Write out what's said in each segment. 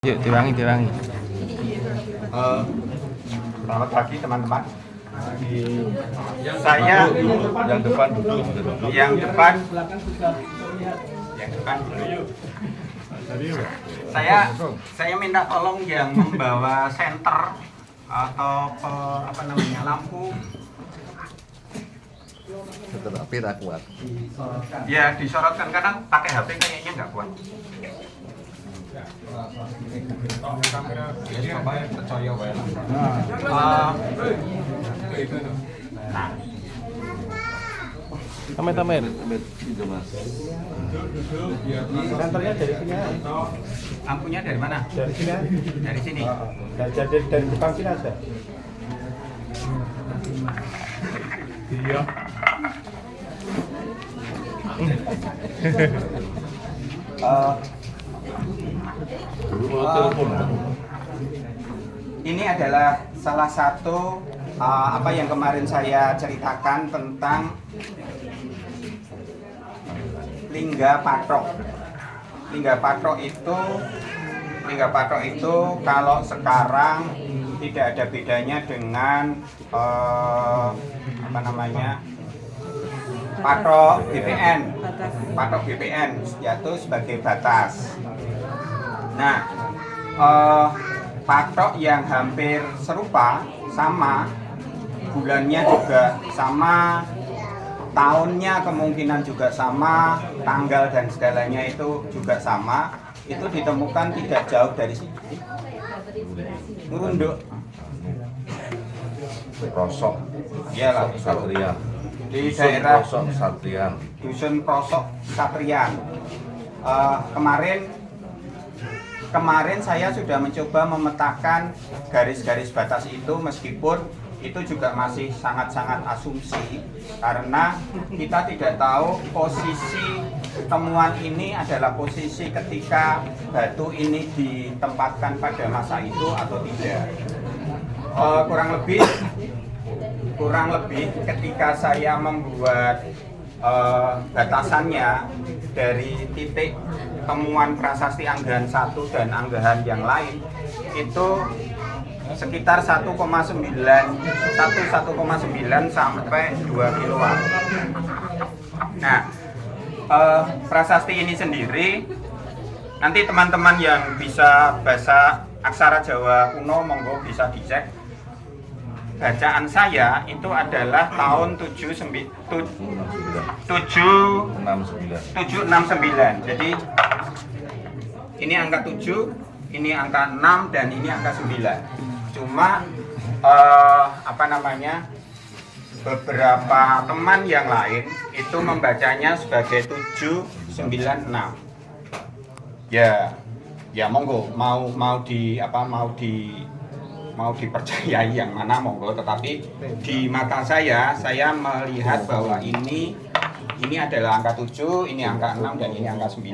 Yuk diwangi. Selamat pagi teman-teman. Saya yang depan duduk. yang depan. Saya minta tolong yang membawa senter atau lampu. Tetapi tak kuat. Ya disorotkan karena pakai HP kayaknya nggak kuat. Tamer. Itu mas. Senternya dari sini aja. Lampunya dari mana? Dari sini aja. Dari sini. Jadi dari depan sini aja. Iya. Telepon. Ini adalah salah satu apa yang kemarin saya ceritakan tentang lingga patrok. Lingga patrok itu kalau sekarang tidak ada bedanya dengan patrok BPN. Patrok BPN yaitu sebagai batas. Nah, patrok yang hampir serupa, sama, bulannya juga sama, tahunnya kemungkinan juga sama, tanggal dan segalanya itu juga sama, itu ditemukan tidak jauh dari sini. Ngerunduk. Prosok. Iyalah, Satrian. di daerah Prosok Satrian. Dusun Prosok Satrian. Kemarin saya sudah mencoba memetakan garis-garis batas itu, meskipun itu juga masih sangat-sangat asumsi karena kita tidak tahu posisi temuan ini adalah posisi ketika batu ini ditempatkan pada masa itu atau tidak. Kurang lebih ketika saya membuat batasannya dari titik temuan prasasti Anggahan 1 dan Anggahan yang lain itu sekitar 1,9 sampai 2 kiloan. Nah, prasasti ini sendiri nanti teman-teman yang bisa bahasa aksara Jawa kuno monggo bisa dicek. Bacaan saya itu adalah tahun 769. Jadi ini angka 7, ini angka 6 dan ini angka 9. Cuma beberapa teman yang lain itu membacanya sebagai 796. Ya monggo mau dipercayai yang mana monggo, tetapi di mata saya melihat bahwa ini adalah angka 7, ini angka 6 dan ini angka 9.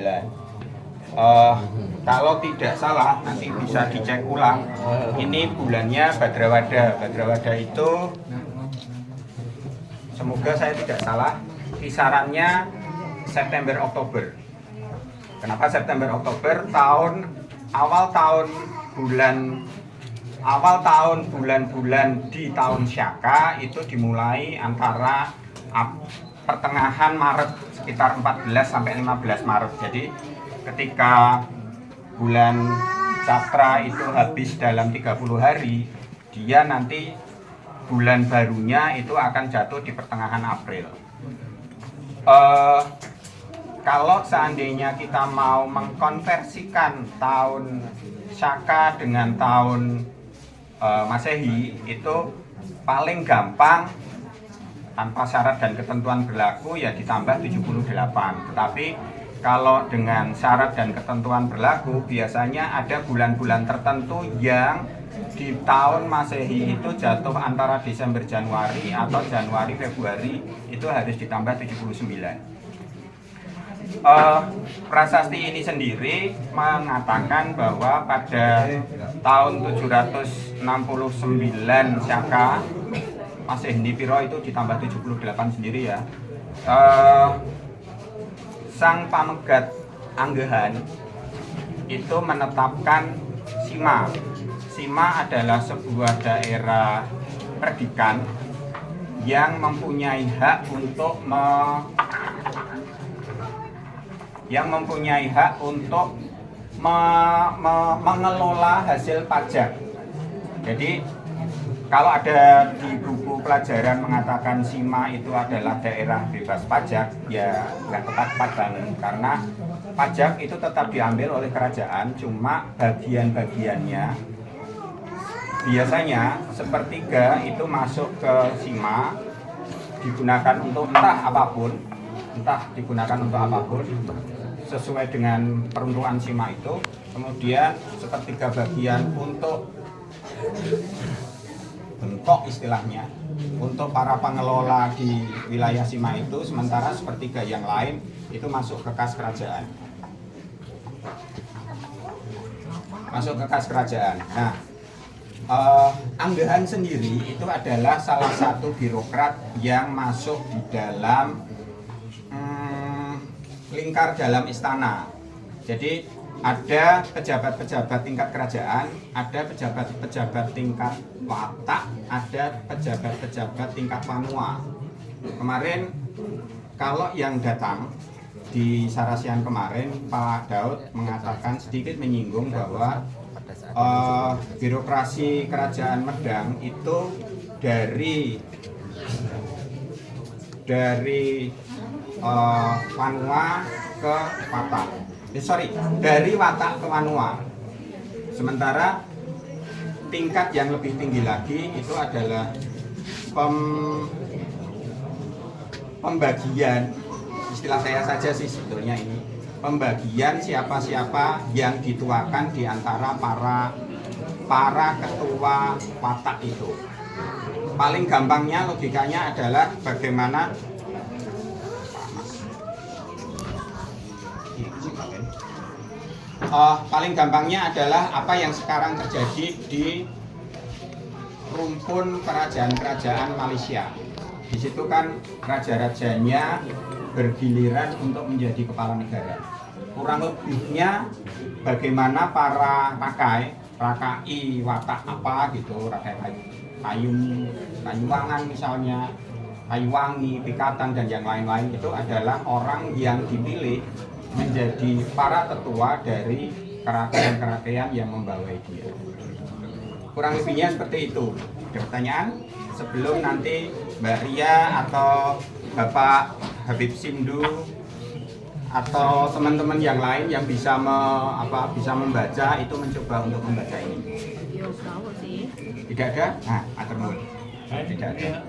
Kalau tidak salah nanti bisa dicek ulang. Ini bulannya Badrawada. Badrawada itu semoga saya tidak salah, kisarannya September Oktober. Kenapa September Oktober? Awal tahun bulan-bulan di tahun Syaka itu dimulai antara pertengahan Maret, sekitar 14 sampai 15 Maret. Jadi ketika bulan Cakra itu habis dalam 30 hari, dia nanti bulan barunya itu akan jatuh di pertengahan April. Kalau seandainya kita mau mengkonversikan tahun Syaka dengan tahun Masehi, itu paling gampang tanpa syarat dan ketentuan berlaku ya ditambah 78. Tetapi kalau dengan syarat dan ketentuan berlaku biasanya ada bulan-bulan tertentu yang di tahun Masehi itu jatuh antara Desember Januari atau Januari Februari, itu harus ditambah 79. Prasasti ini sendiri mengatakan bahwa pada tahun 769 Syaka, Masehi Piro itu ditambah 78 sendiri ya, sang pamegat Anggahan itu menetapkan Sima. Sima adalah sebuah daerah perdikan yang mempunyai hak untuk mengelola hasil pajak. Jadi kalau ada di buku pelajaran mengatakan Sima itu adalah daerah bebas pajak, ya nggak tepat banget, karena pajak itu tetap diambil oleh kerajaan, cuma bagian-bagiannya biasanya sepertiga itu masuk ke Sima, digunakan untuk entah digunakan untuk apapun sesuai dengan peruntukan Sima itu. Kemudian sepertiga bagian untuk bengkok istilahnya untuk para pengelola di wilayah Sima itu, sementara sepertiga yang lain itu masuk ke kas kerajaan. Nah, Anggahan sendiri itu adalah salah satu birokrat yang masuk di dalam lingkar dalam istana. Jadi ada pejabat-pejabat tingkat kerajaan, ada pejabat-pejabat tingkat watak, ada pejabat-pejabat tingkat panua. Kemarin kalau yang datang di Sarasian kemarin, Pak Daud mengatakan sedikit menyinggung bahwa birokrasi kerajaan Medang itu dari Panua ke Watak. Dari Watak ke Panua. Sementara tingkat yang lebih tinggi lagi itu adalah pembagian, istilah saya saja sih sebetulnya ini, pembagian siapa-siapa yang dituakan di antara para ketua watak itu. Paling gampangnya logikanya adalah bagaimana apa yang sekarang terjadi di rumpun kerajaan-kerajaan Malaysia. Di situ kan raja-rajanya bergiliran untuk menjadi kepala negara. Kurang lebihnya bagaimana para rakai watak apa gitu, rakai Kayuwangan misalnya, Kayuwangi, Pikatan dan yang lain-lain itu adalah orang yang dipilih menjadi para tetua dari keraton-keraton yang membawai dia. Kurang lebihnya seperti itu. Ada pertanyaan? Sebelum nanti Mbak Ria atau Bapak Habib Sindu atau teman-teman yang lain yang bisa membaca itu mencoba untuk membaca ini. Tidak ada? Nah, atur nuwun. Tidak ada.